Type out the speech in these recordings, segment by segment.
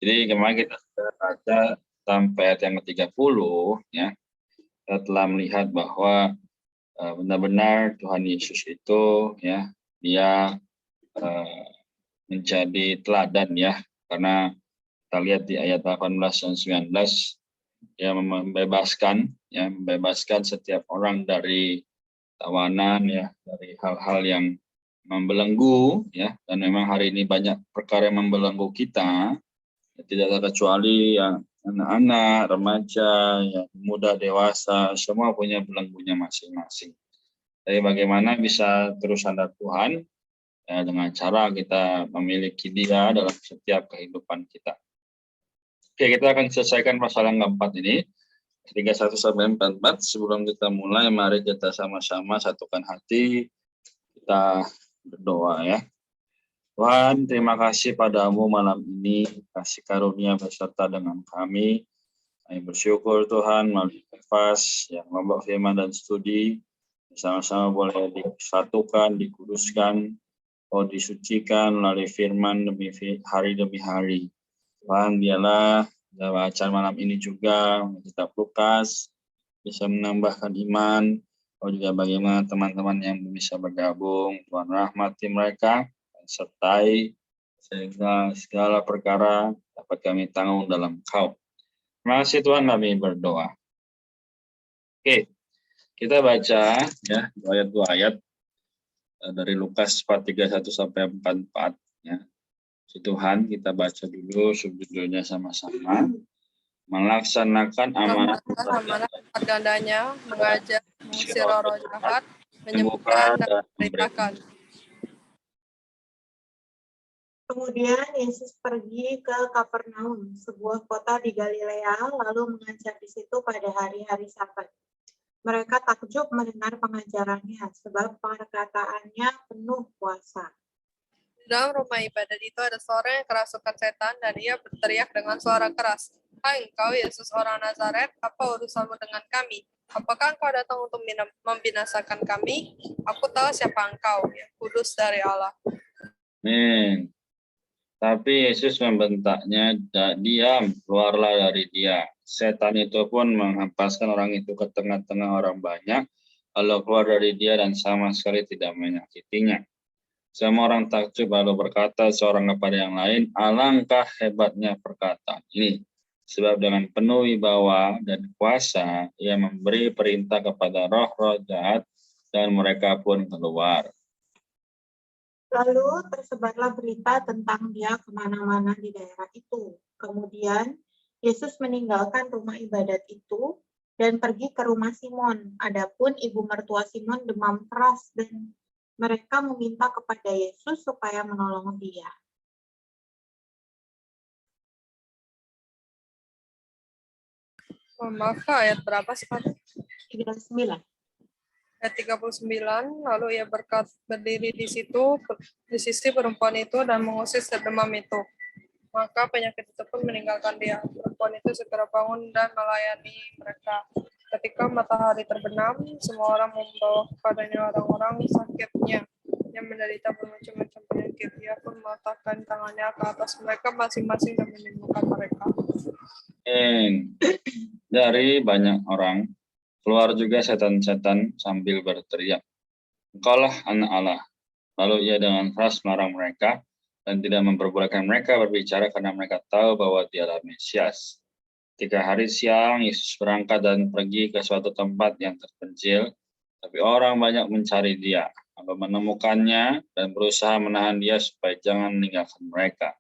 Jadi kemarin kita sudah baca sampai ayat yang ke-30 ya. Kita telah melihat bahwa benar-benar Tuhan Yesus itu ya, dia menjadi teladan ya, karena kita lihat di ayat 18 dan 19 ya, membebaskan setiap orang dari tawanan ya, dari hal-hal yang membelenggu ya, dan memang hari ini banyak perkara yang membelenggu kita, ya, tidak terkecuali yang anak-anak, remaja, ya, muda, dewasa, semua punya belenggunya masing-masing. Jadi bagaimana bisa terus andal Tuhan ya, dengan cara kita memiliki Dia dalam setiap kehidupan kita. Oke, kita akan selesaikan pasal yang keempat ini, 31 sampai 44. Sebelum kita mulai, mari kita sama-sama satukan hati, kita berdoa ya. Tuhan, terima kasih padamu malam ini, kasih karunia beserta dengan kami. Kami bersyukur Tuhan melalui nafas yang membawa firman dan studi, sama-sama boleh disatukan, dikuduskan, disucikan melalui firman demi hari. Tuhan, biarlah bacaan malam ini juga kitab Lukas bisa menambahkan iman, juga bagaimana teman-teman yang bisa bergabung, Tuhan rahmati mereka, sertai sehingga segala perkara dapat kami tanggung dalam Kau. Terima kasih Tuhan, kami berdoa. Oke, kita baca ya dua ayat dari Lukas 4:31 sampai 44 ya. Tuhan, kita baca dulu subjudulnya sama-sama. Melaksanakan amanat gandanya, mengajar, mengusir roh jahat, menyembuhkan dan memberitakan. Kemudian Yesus pergi ke Kapernaum, sebuah kota di Galilea, lalu mengajar di situ pada hari-hari Sabat. Mereka takjub mendengar pengajarannya, sebab perkataannya penuh kuasa. Di dalam rumah ibadat itu ada seorang yang kerasukan setan, dan ia berteriak dengan suara keras, "Hai engkau Yesus orang Nazaret, apa urusanmu dengan kami? Apakah engkau datang untuk membinasakan kami? Aku tahu siapa engkau, yang kudus dari Allah." Amin. Tapi Yesus membentaknya, diam, keluarlah dari dia. Setan itu pun menghempaskan orang itu ke tengah-tengah orang banyak, lalu keluar dari dia dan sama sekali tidak menyakitinya. Semua orang takjub lalu berkata seorang kepada yang lain, alangkah hebatnya perkataan ini. Sebab dengan penuh wibawa dan kuasa, ia memberi perintah kepada roh-roh jahat dan mereka pun keluar. Lalu tersebarlah berita tentang dia kemana-mana di daerah itu. Kemudian Yesus meninggalkan rumah ibadat itu dan pergi ke rumah Simon. Adapun ibu mertua Simon demam keras dan mereka meminta kepada Yesus supaya menolong dia. Maaf, ayat berapa sih Pak? 39. Ayat 39, lalu ia berdiri di sisi perempuan itu dan mengusir demam itu. Maka penyakit itu pun meninggalkan dia. Perempuan itu segera bangun dan melayani mereka. Ketika matahari terbenam, semua orang membawa kepadanya orang-orang sakitnya yang menderita bermacam-macam penyakit. Ia pun meletakkan tangannya ke atas mereka masing-masing dan menyembuhkan mereka. Dari banyak orang, keluar juga setan-setan sambil berteriak, "Engkaulah anak Allah." Lalu ia dengan keras melarang mereka dan tidak memperbolehkan mereka berbicara karena mereka tahu bahwa dialah Mesias. Ketika hari siang, Yesus berangkat dan pergi ke suatu tempat yang terpencil, tapi orang banyak mencari dia, lalu menemukannya dan berusaha menahan dia supaya jangan meninggalkan mereka.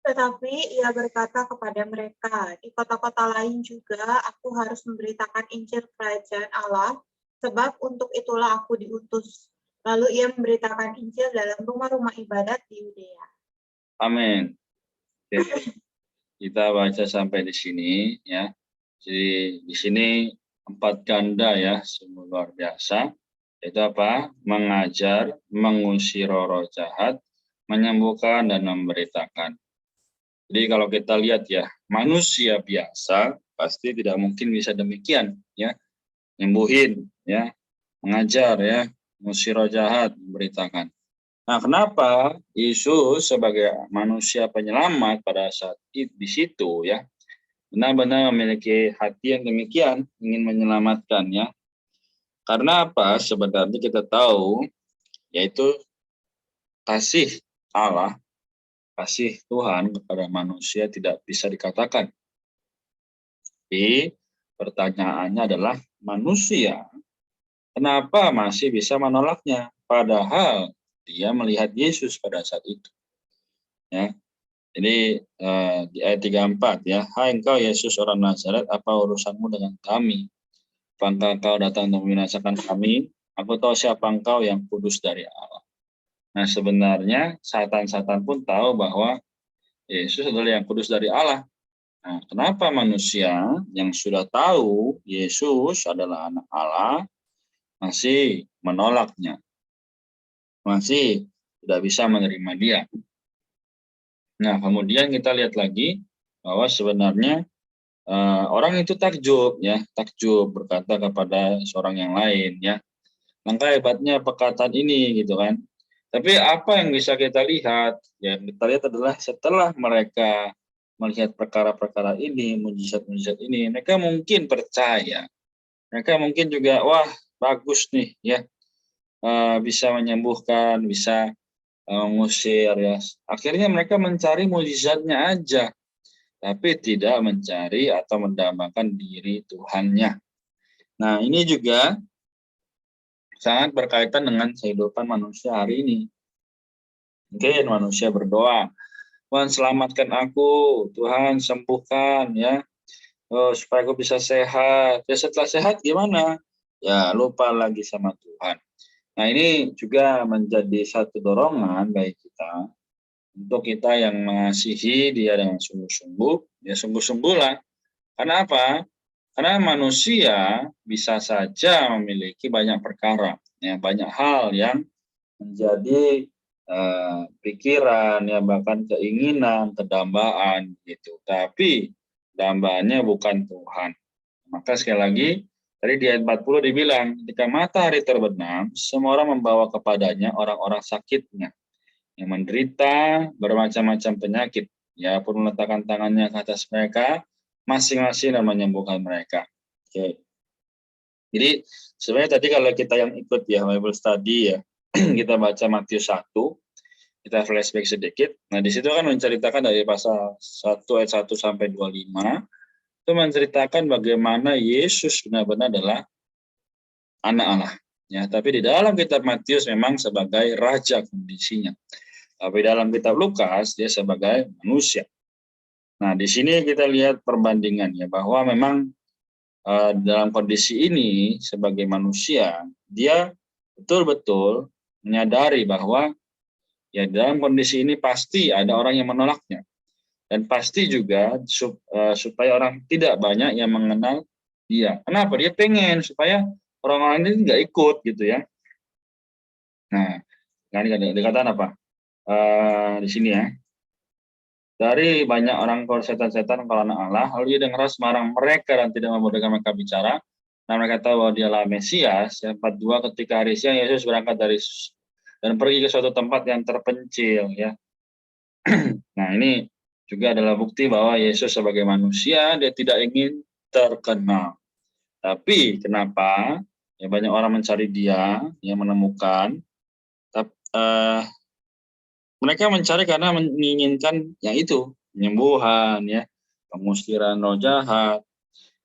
Tetapi ia berkata kepada mereka, di kota-kota lain juga aku harus memberitakan Injil Kerajaan Allah, sebab untuk itulah aku diutus. Lalu ia memberitakan Injil dalam rumah-rumah ibadat di Yudea. Amin. Kita baca sampai di sini ya. Jadi di sini 4 ganda ya, sungguh luar biasa. Itu apa? Mengajar, mengusir roh jahat, menyembuhkan dan memberitakan. Jadi kalau kita lihat ya, manusia biasa pasti tidak mungkin bisa demikian ya. Nyembuhin ya, mengajar ya, mengusir roh jahat, memberitakan. Nah, kenapa Yesus sebagai manusia penyelamat pada saat di situ ya, benar-benar memiliki hati yang demikian, ingin menyelamatkan ya. Karena apa? Sebenarnya kita tahu, yaitu kasih Allah, kasih Tuhan kepada manusia tidak bisa dikatakan. Tapi pertanyaannya adalah manusia, kenapa masih bisa menolaknya? Padahal dia melihat Yesus pada saat itu. Ya. Jadi di ayat 34 ya, hai engkau Yesus orang Nazaret, apa urusanmu dengan kami? Apakah engkau datang untuk membinasakan kami? Aku tahu siapa engkau yang kudus dari Allah. Nah sebenarnya Satan-Satan pun tahu bahwa Yesus adalah yang kudus dari Allah. Nah kenapa manusia yang sudah tahu Yesus adalah anak Allah masih menolaknya? Masih tidak bisa menerima dia. Nah, kemudian kita lihat lagi bahwa sebenarnya orang itu takjub ya, takjub berkata kepada seorang yang lain ya. Langkah hebatnya perkataan ini gitu kan. Tapi apa yang bisa kita lihat? Ya, kita lihat adalah setelah mereka melihat perkara-perkara ini, mujizat-mujizat ini, mereka mungkin percaya. Mereka mungkin juga wah, bagus nih ya. Bisa menyembuhkan, bisa mengusir ya. Akhirnya mereka mencari mukjizatnya aja, tapi tidak mencari atau mendambakan diri Tuhannya. Nah, ini juga sangat berkaitan dengan kehidupan manusia hari ini. Mungkin manusia berdoa, Tuhan selamatkan aku, Tuhan sembuhkan ya, supaya aku bisa sehat. Ya setelah sehat gimana? Ya lupa lagi sama Tuhan. Nah, ini juga menjadi satu dorongan bagi kita untuk kita yang mengasihi dia dengan sungguh-sungguh, ya sungguh-sungguhlah. Karena apa? Karena manusia bisa saja memiliki banyak perkara, ya banyak hal yang menjadi pikiran, ya bahkan keinginan, kedambaan gitu. Tapi dambaannya bukan Tuhan. Maka sekali lagi, tadi di ayat 40 dibilang, ketika matahari terbenam, semua orang membawa kepadanya orang-orang sakitnya yang menderita bermacam-macam penyakit. Ya pun meletakkan tangannya ke atas mereka, masing-masing dan menyembuhkan mereka. Oke. Jadi sebenarnya tadi kalau kita yang ikut ya Bible study ya, kita baca Matius 1, kita flashback sedikit. Nah di situ kan menceritakan dari pasal 1 ayat 1 sampai 25, itu menceritakan bagaimana Yesus benar-benar adalah anak Allah. Ya, tapi di dalam kitab Matius memang sebagai raja kondisinya. Tapi dalam kitab Lukas dia sebagai manusia. Nah, di sini kita lihat perbandingannya bahwa memang dalam kondisi ini sebagai manusia dia betul-betul menyadari bahwa ya dalam kondisi ini pasti ada orang yang menolaknya. Dan pasti juga supaya orang tidak banyak yang mengenal dia. Kenapa? Dia pengen supaya orang-orang ini nggak ikut gitu ya. Nah, ini dikatakan apa? Di sini ya. Dari banyak orang kalau setan-setan kalau anak Allah, lalu dia dengar semarang mereka dan tidak membolehkan mereka bicara. Nah mereka tahu bahwa dialah Mesias. Yang 42 ketika hari siang Yesus berangkat dan pergi ke suatu tempat yang terpencil ya. Nah ini juga adalah bukti bahwa Yesus sebagai manusia dia tidak ingin terkenal. Tapi kenapa? Ya banyak orang mencari dia, yang menemukan. Tapi mereka mencari karena menginginkan yang itu, penyembuhan ya, pengusiran roh jahat.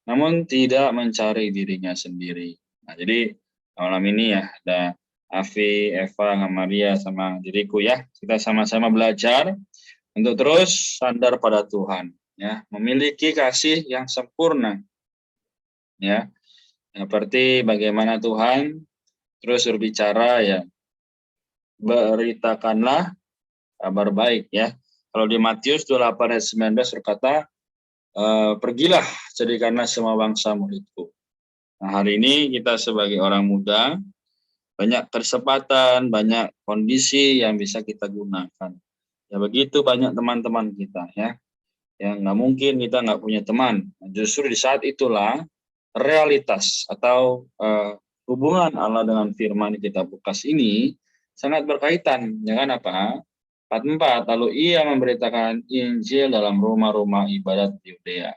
Namun tidak mencari dirinya sendiri. Nah, jadi malam ini ya ada Afi, Eva, Maria sama diriku ya. Kita sama-sama belajar untuk terus sandar pada Tuhan ya, memiliki kasih yang sempurna ya. Seperti bagaimana Tuhan terus berbicara ya, beritakanlah kabar baik ya. Kalau di Matius 28 ayat 19 berkata, pergilah jadikanlah semua bangsa muridku. Nah, hari ini kita sebagai orang muda banyak kesempatan, banyak kondisi yang bisa kita gunakan. Ya begitu banyak teman-teman kita ya. Yang nggak mungkin kita nggak punya teman. Justru di saat itulah realitas atau hubungan Allah dengan firman di kitab Lukas ini sangat berkaitan dengan apa? 44, lalu ia memberitakan Injil dalam rumah-rumah ibadat di Yudea.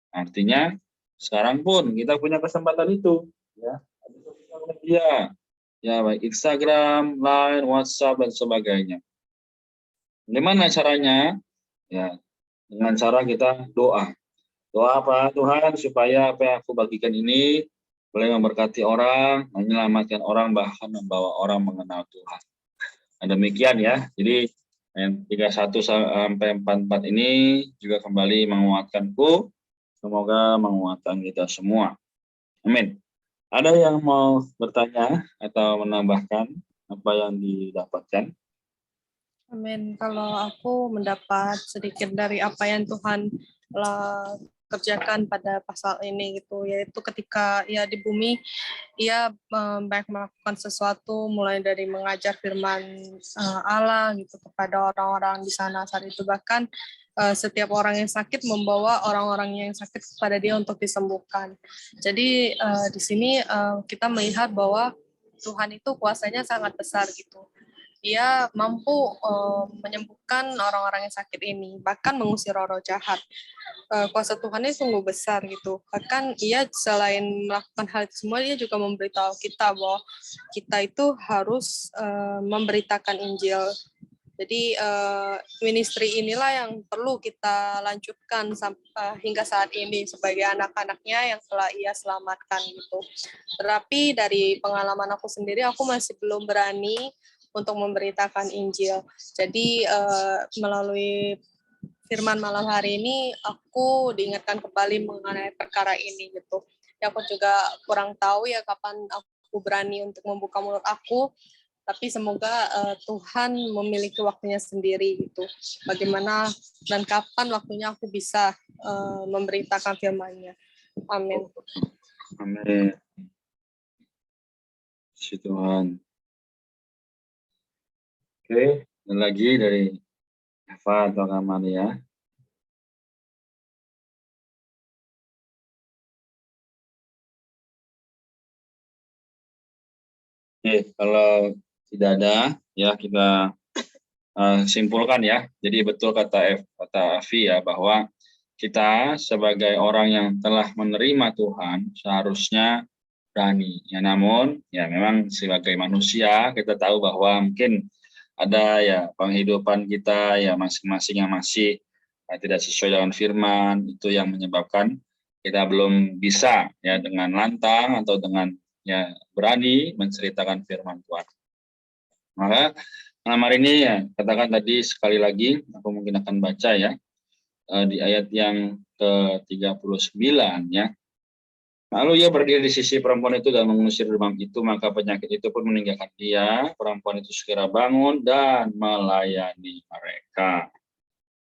Artinya sekarang pun kita punya kesempatan itu, ya. Ada sosial media, ya baik Instagram, Line, WhatsApp dan sebagainya. Bagaimana caranya? Ya, dengan cara kita doa. Doa apa? Tuhan, supaya apa yang aku bagikan ini boleh memberkati orang, menyelamatkan orang, bahkan membawa orang mengenal Tuhan. Nah, demikian ya. Jadi ayat 31 sampai 44 ini juga kembali menguatkanku. Semoga menguatkan kita semua. Amin. Ada yang mau bertanya atau menambahkan apa yang didapatkan? Amin. Kalau aku mendapat sedikit dari apa yang Tuhan telah kerjakan pada pasal ini gitu, yaitu ketika ia di bumi, ia baik melakukan sesuatu mulai dari mengajar firman Allah gitu kepada orang-orang di sana saat itu, bahkan setiap orang yang sakit membawa orang-orang yang sakit kepada dia untuk disembuhkan. Jadi di sini kita melihat bahwa Tuhan itu kuasanya sangat besar gitu. Ia mampu menyembuhkan orang-orang yang sakit ini, bahkan mengusir roh-roh jahat. Kuasa Tuhan ini sungguh besar gitu. Bahkan ia selain melakukan hal itu semua, dia juga memberitahu kita bahwa kita itu harus memberitakan Injil. Jadi ministry inilah yang perlu kita lanjutkan hingga saat ini sebagai anak-anaknya yang telah ia selamatkan gitu. Tetapi dari pengalaman aku sendiri, aku masih belum berani untuk memberitakan Injil. Jadi melalui firman malam hari ini, aku diingatkan kembali mengenai perkara ini gitu. Ya, aku juga kurang tahu ya kapan aku berani untuk membuka mulut aku, tapi semoga Tuhan memiliki waktunya sendiri gitu. Bagaimana dan kapan waktunya aku bisa memberitakan firman-Nya. Amin. Amin. Puji Tuhan. Oke, dan lagi dari Eva atau Kamalia. Oke, kalau tidak ada, ya kita simpulkan ya. Jadi betul kata Afi ya, bahwa kita sebagai orang yang telah menerima Tuhan seharusnya berani. Ya, namun ya memang sebagai manusia kita tahu bahwa mungkin ada ya penghidupan kita ya masing-masing yang masih tidak sesuai dengan firman, itu yang menyebabkan kita belum bisa ya dengan lantang atau dengan ya berani menceritakan firman Tuhan. Maka malam hari ini ya katakan tadi sekali lagi aku mungkin akan baca ya di ayat yang ke-39 ya. Lalu ia berdiri di sisi perempuan itu dan mengusir demam itu, maka penyakit itu pun meninggalkan dia. Perempuan itu segera bangun dan melayani mereka.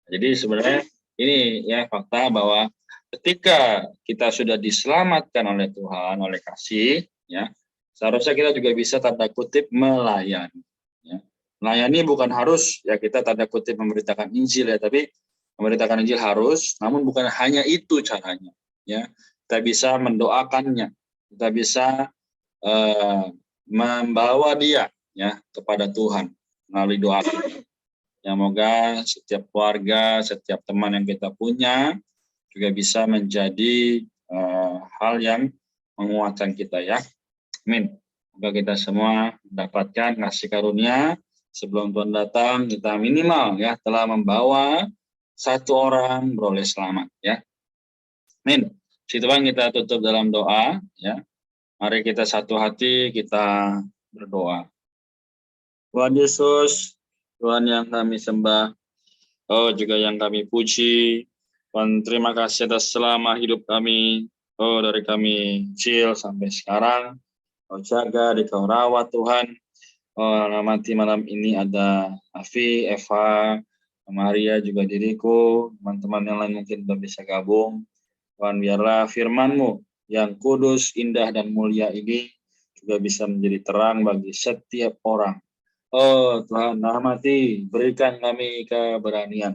Jadi sebenarnya ini ya fakta bahwa ketika kita sudah diselamatkan oleh Tuhan, oleh kasih, ya seharusnya kita juga bisa tanda kutip melayani. Ya. Melayani bukan harus ya kita tanda kutip memberitakan Injil ya, tapi memberitakan Injil harus, namun bukan hanya itu caranya. Ya, kita bisa mendoakannya, kita bisa membawa dia ya kepada Tuhan melalui doa. Ya, semoga setiap keluarga, setiap teman yang kita punya juga bisa menjadi hal yang menguatkan kita ya. Amin. Semoga kita semua mendapatkan kasih karunia sebelum Tuhan datang, kita minimal ya telah membawa satu orang beroleh selamat ya. Amin. Situ Bang, kita tutup dalam doa ya. Mari kita satu hati kita berdoa. Tuhan Yesus, Tuhan yang kami sembah, oh juga yang kami puji. Tuhan, terima kasih atas selama hidup kami, oh dari kami kecil sampai sekarang. Kau jaga, Kau rawat Tuhan. Oh, nanti malam ini ada Afi, Eva, Maria juga diriku, teman-teman yang lain mungkin belum bisa gabung. Tuhan, biarlah firman-Mu yang kudus, indah, dan mulia ini juga bisa menjadi terang bagi setiap orang. Oh Tuhan, rahmati, berikan kami keberanian.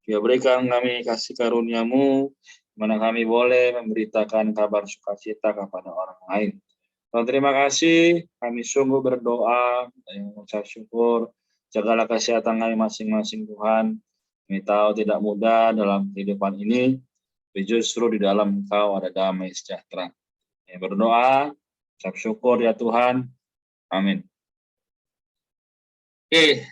Ya, berikan kami kasih karunia-Mu, di mana kami boleh memberitakan kabar sukacita kepada orang lain. Tuhan terima kasih, kami sungguh berdoa, dan mengucap syukur, jagalah kesehatan kami masing-masing Tuhan. Kami tahu tidak mudah dalam kehidupan ini, tapi justru di dalam Engkau ada damai sejahtera. Kami berdoa, ucap syukur ya Tuhan. Amin. Oke,